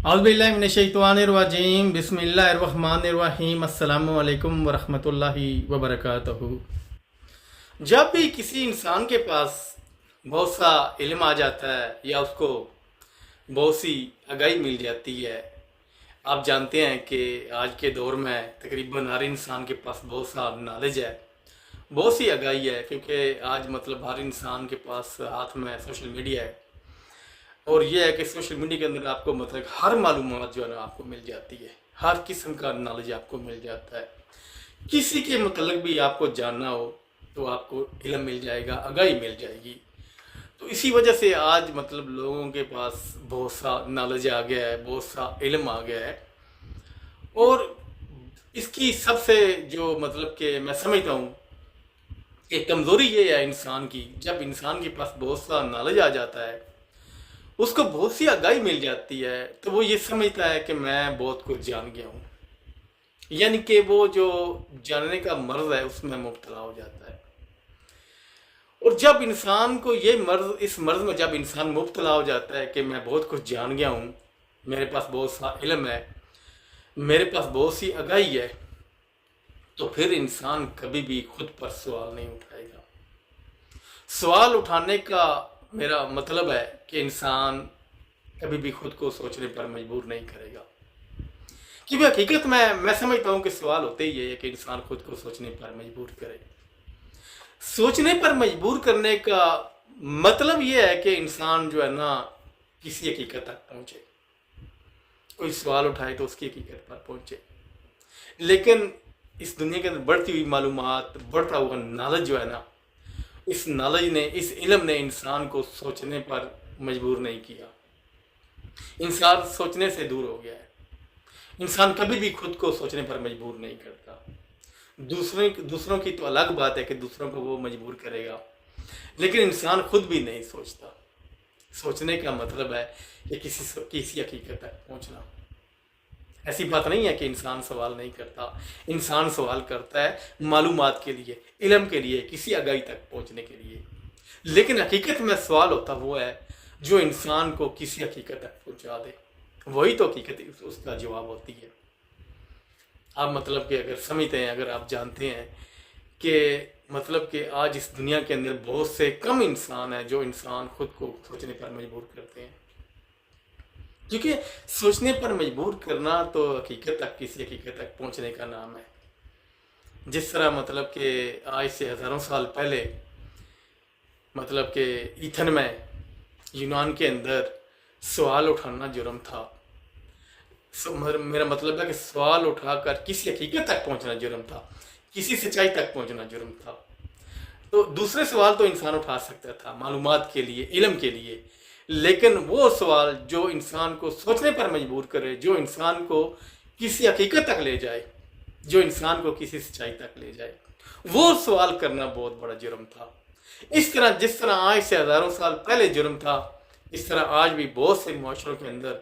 औज़ुबिल्लाहिमिनश्शैतानिर्रजीम बिस्मिल्लाहिर्रहमानिर्रहीम अस्सलामु अलैकुम वरहमतुल्लाहि वबरकातुहू। जब भी किसी इंसान के पास बहुत सा इल्म आ जाता है या उसको बहुत सी आगाही मिल जाती है, आप जानते हैं कि आज के दौर में तकरीबन हर इंसान के पास बहुत सा नॉलेज है, बहुत सी आगाही है, क्योंकि आज मतलब हर इंसान के पास हाथ में सोशल मीडिया है। और ये है कि सोशल मीडिया के अंदर आपको मतलब हर मालूमात जो है ना आपको मिल जाती है, हर किस्म का नॉलेज आपको मिल जाता है। किसी के मतलब भी आपको जानना हो तो आपको इल्म मिल जाएगा, आगाही मिल जाएगी। तो इसी वजह से आज मतलब लोगों के पास बहुत सा नॉलेज आ गया है, बहुत सा इल्म आ गया है। और इसकी सबसे जो मतलब कि मैं समझता हूँ कि कमज़ोरी ये है इंसान की, जब इंसान के पास बहुत सा नॉलेज आ जाता है, उसको बहुत सी आगाही मिल जाती है, तो वो ये समझता है कि मैं बहुत कुछ जान गया हूँ, यानी कि वो जो जानने का मर्ज है उसमें मुब्तला हो जाता है। और जब इंसान को ये मर्ज, इस मर्ज में जब इंसान मुब्तला हो जाता है कि मैं बहुत कुछ जान गया हूँ, मेरे पास बहुत सा इल्म है, मेरे पास बहुत सी आगाही है, तो फिर इंसान कभी भी खुद पर सवाल नहीं उठाएगा। सवाल उठाने का मेरा मतलब है कि इंसान कभी भी खुद को सोचने पर मजबूर नहीं करेगा, क्योंकि हकीकत में मैं समझता हूँ कि सवाल होते ही है कि इंसान खुद को सोचने पर मजबूर करे। सोचने पर मजबूर करने का मतलब ये है कि इंसान जो है ना किसी हकीकत तक पहुँचे, कोई सवाल उठाए तो उसकी हकीकत पर पहुँचे। लेकिन इस दुनिया के अंदर बढ़ती हुई मालूमात, बढ़ता हुआ नॉलेज जो है ना, इस नॉलेज ने, इस इल्म ने इंसान को सोचने पर मजबूर नहीं किया। इंसान सोचने से दूर हो गया है। इंसान कभी भी खुद को सोचने पर मजबूर नहीं करता। दूसरों की तो अलग बात है कि दूसरों को वो मजबूर करेगा, लेकिन इंसान खुद भी नहीं सोचता। सोचने का मतलब है कि किसी हकीकत तक पहुंचना। ऐसी बात नहीं है कि इंसान सवाल नहीं करता, इंसान सवाल करता है मालूमात के लिए, इल्म के लिए, किसी आगाही तक पहुंचने के लिए। लेकिन हकीकत में सवाल होता वो है जो इंसान को किसी हकीकत तक पहुंचा दे, वही तो हकीकत उसका जवाब होती है। आप मतलब कि अगर समझते हैं, अगर आप जानते हैं कि मतलब कि आज इस दुनिया के अंदर बहुत से कम इंसान हैं जो इंसान खुद को सोचने पर मजबूर करते हैं, क्योंकि सोचने पर मजबूर करना तो हकीकत तक, किसी हकीकत तक पहुंचने का नाम है। जिस तरह मतलब कि आज से हज़ारों साल पहले मतलब कि ईथन में, यूनान के अंदर सवाल उठाना जुर्म था। मेरा मतलब है कि सवाल उठाकर किसी हकीकत तक पहुंचना जुर्म था, किसी सच्चाई तक पहुंचना जुर्म था। तो दूसरे सवाल तो इंसान उठा सकता था मालूमात के लिए, इल्म के लिए, लेकिन वो सवाल जो इंसान को सोचने पर मजबूर करे, जो इंसान को किसी हकीकत तक ले जाए, जो इंसान को किसी सच्चाई तक ले जाए, वो सवाल करना बहुत बड़ा जुर्म था। इस तरह जिस तरह आज से हज़ारों साल पहले जुर्म था, इस तरह आज भी बहुत से मुआशरों के अंदर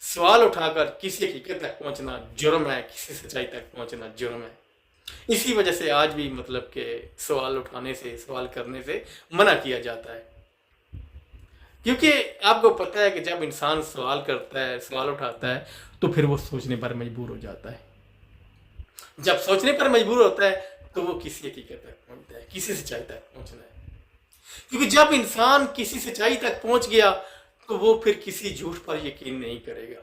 सवाल उठाकर किसी हकीकत तक पहुंचना जुर्म है, किसी सच्चाई तक पहुंचना जुर्म है। इसी वजह से आज भी मतलब कि सवाल उठाने से, सवाल करने से मना किया जाता है, क्योंकि आपको पता है कि जब इंसान सवाल करता है, सवाल उठाता है, तो फिर वो सोचने पर मजबूर हो जाता है। जब सोचने पर मजबूर होता है तो वो किसी हकीकत तक पहुंचता है, किसी सच्चाई तक पहुंचना है। क्योंकि जब इंसान किसी सच्चाई तक पहुंच गया तो वो फिर किसी झूठ पर यकीन नहीं करेगा,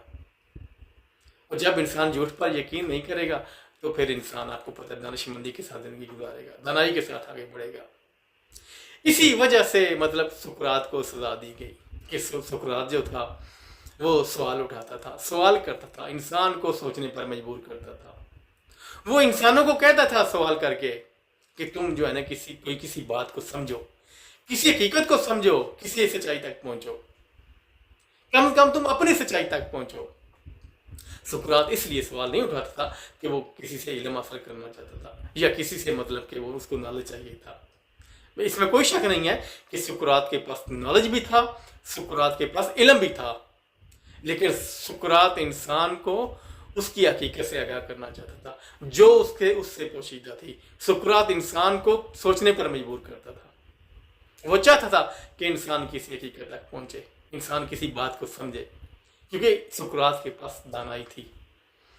और जब इंसान झूठ पर यकीन नहीं करेगा तो फिर इंसान, आपको पता है, दानिशमंदी के साथ जिंदगी गुजारेगा, दानाई के साथ आगे बढ़ेगा। इसी वजह से मतलब सुकरात को सजा दी गई कि सुकरात जो था वो सवाल उठाता था, सवाल करता था, इंसान को सोचने पर मजबूर करता था। वो इंसानों को कहता था सवाल करके कि तुम जो है ना किसी बात को समझो, किसी हकीकत को समझो, किसी सच्चाई तक पहुंचो, कम से कम तुम अपनी सच्चाई तक पहुंचो। सुकरात इसलिए सवाल नहीं उठाता था कि वो किसी से इल्म हासिल करना चाहता था या किसी से मतलब कि वो उसको नॉलेज चाहिए था। इसमें कोई शक नहीं है कि सुकरात के पास नॉलेज भी था, सुकरात के पास इल्म भी था, लेकिन सुकरात इंसान को उसकी हकीकत से आगाह करना चाहता था जो उससे पोशीदा थी। सुकरात इंसान को सोचने पर मजबूर करता था। वो चाहता था कि इंसान किसी हकीकत तक पहुंचे, इंसान किसी बात को समझे, کیونکہ سقراط کے پاس دانائی تھی،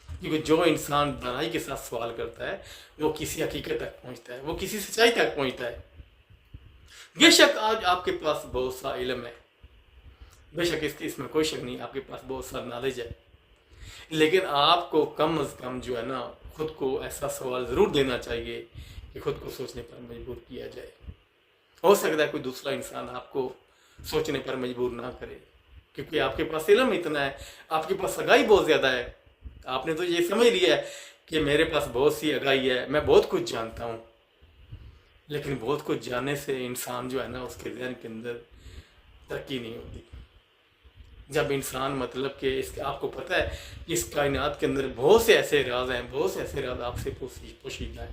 کیونکہ جو انسان دانائی کے ساتھ سوال کرتا ہے وہ کسی حقیقت تک پہنچتا ہے، وہ کسی سچائی تک پہنچتا ہے۔ بے شک آج آپ کے پاس بہت سا علم ہے، بے شک اس میں کوئی شک نہیں، آپ کے پاس بہت سا نالج ہے، لیکن آپ کو کم از کم جو ہے نا خود کو ایسا سوال ضرور دینا چاہیے کہ خود کو سوچنے پر مجبور کیا جائے۔ ہو سکتا ہے کوئی دوسرا انسان آپ کو سوچنے پر مجبور نہ کرے، کیونکہ آپ کے پاس علم اتنا ہے، آپ کے پاس آگاہی بہت زیادہ ہے، آپ نے تو یہ سمجھ لیا ہے کہ میرے پاس بہت سی آگاہی ہے، میں بہت کچھ جانتا ہوں۔ لیکن بہت کچھ جاننے سے انسان جو ہے نا اس کے ذہن کے اندر ترقی نہیں ہوتی۔ جب انسان مطلب کہ آپ کو پتہ ہے کہ اس کائنات کے اندر بہت سے ایسے راز ہیں، بہت سے ایسے راز آپ سے پوشیدہ ہیں،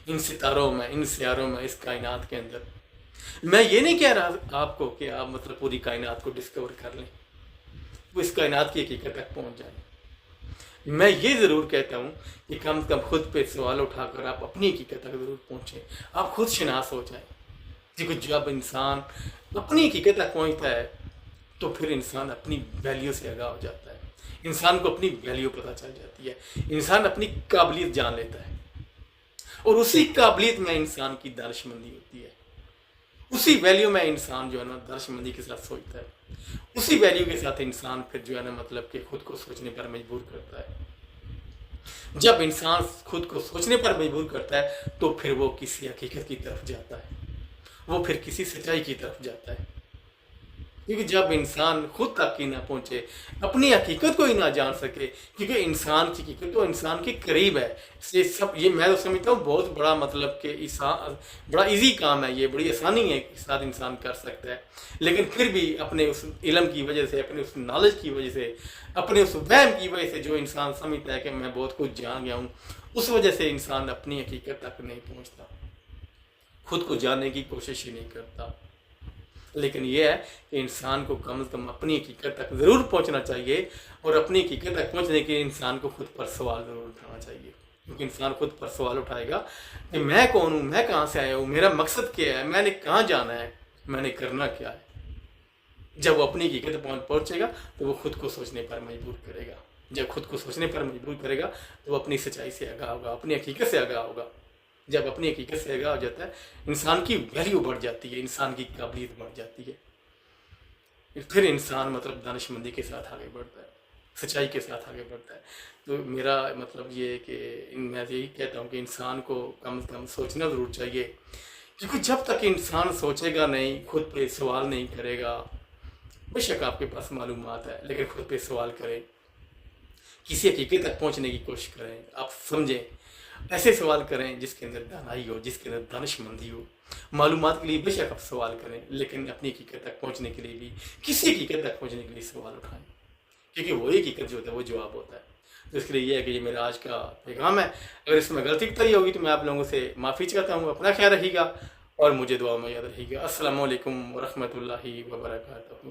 ان ستاروں میں، ان سیاروں میں، اس کائنات کے اندر۔ میں یہ نہیں کہہ رہا آپ کو کہ آپ مطلب پوری کائنات کو ڈسکور کر لیں، وہ اس کائنات کی حقیقت تک پہنچ جائیں۔ میں یہ ضرور کہتا ہوں کہ کم از کم خود پہ سوال اٹھا کر آپ اپنی حقیقت تک ضرور پہنچیں، آپ خود شناس ہو جائیں، کیونکہ جب انسان اپنی حقیقت تک پہنچتا ہے تو پھر انسان اپنی ویلیو سے آگاہ ہو جاتا ہے، انسان کو اپنی ویلیو پتہ چل جاتی ہے، انسان اپنی قابلیت جان لیتا ہے، اور اسی قابلیت میں انسان کی دانش مندی ہوتی ہے، اسی ویلیو میں انسان جو ہے نا دانش مندی کے ساتھ سوچتا ہے، اسی ویلیو کے ساتھ انسان پھر جو ہے نا مطلب کہ خود کو سوچنے پر مجبور کرتا ہے۔ جب انسان خود کو سوچنے پر مجبور کرتا ہے تو پھر وہ کسی حقیقت کی طرف جاتا ہے، وہ پھر کسی سچائی کی طرف جاتا ہے، کیونکہ جب انسان خود تک ہی نہ پہنچے، اپنی حقیقت کو ہی نہ جان سکے، کیونکہ انسان کی حقیقت تو انسان کے قریب ہے، یہ میں تو سمجھتا ہوں بہت بڑا مطلب کہ بڑا ایزی کام ہے، یہ بڑی آسانی ہے کہ ساتھ انسان کر سکتا ہے، لیکن پھر بھی اپنے اس علم کی وجہ سے، اپنے اس نالج کی وجہ سے، اپنے اس وہم کی وجہ سے جو انسان سمجھتا ہے کہ میں بہت کچھ جان گیا ہوں، اس وجہ سے انسان اپنی حقیقت تک نہیں پہنچتا، خود کو جاننے کی کوشش ہی نہیں کرتا۔ لیکن یہ ہے کہ انسان کو کم از کم اپنی حقیقت تک ضرور پہنچنا چاہیے، اور اپنی حقیقت تک پہنچنے کے انسان کو خود پر سوال ضرور اٹھانا چاہیے، کیونکہ انسان خود پر سوال اٹھائے گا کہ میں کون ہوں، میں کہاں سے آیا ہوں، میرا مقصد کیا ہے، میں نے کہاں جانا ہے، میں نے کرنا کیا ہے۔ جب وہ اپنی حقیقت پہنچے گا تو وہ خود کو سوچنے پر مجبور کرے گا، جب خود کو سوچنے پر مجبور کرے گا تو وہ اپنی سچائی سے آگاہ ہوگا، اپنی حقیقت سے آگاہ ہوگا۔ جب اپنی حقیقت سے آگاہ ہو جاتا ہے انسان کی ویلیو بڑھ جاتی ہے، انسان کی قابلیت بڑھ جاتی ہے، پھر انسان مطلب دانش مندی کے ساتھ آگے بڑھتا ہے، سچائی کے ساتھ آگے بڑھتا ہے۔ تو میرا مطلب یہ ہے کہ میں یہی کہتا ہوں کہ انسان کو کم از کم سوچنا ضرور چاہیے، کیونکہ جب تک انسان سوچے گا نہیں، خود پہ سوال نہیں کرے گا، بے شک آپ کے پاس معلومات ہے لیکن خود پہ سوال کریں، کسی حقیقت تک پہنچنے کی کوشش کریں، آپ سمجھیں، ایسے سوال کریں جس کے اندر دانائی ہو، جس کے اندر دانش مندی ہو۔ معلومات کے لیے بے شک آپ سوال کریں، لیکن اپنی حقیقت تک پہنچنے کے لیے بھی کسی حقیقت تک پہنچنے کے لیے سوال اٹھائیں، کیونکہ وہی حقیقت جو ہوتا ہے وہ جواب ہوتا ہے۔ تو اس کے لیے یہ ہے کہ یہ میرا آج کا پیغام ہے، اگر اس میں غلطی کری ہوگی تو میں آپ لوگوں سے معافی چاہتا ہوں، اپنا خیال رکھیے گا اور مجھے دعا میں یاد رکھیے گا۔ السلام علیکم ورحمۃ اللہ وبرکاتہ۔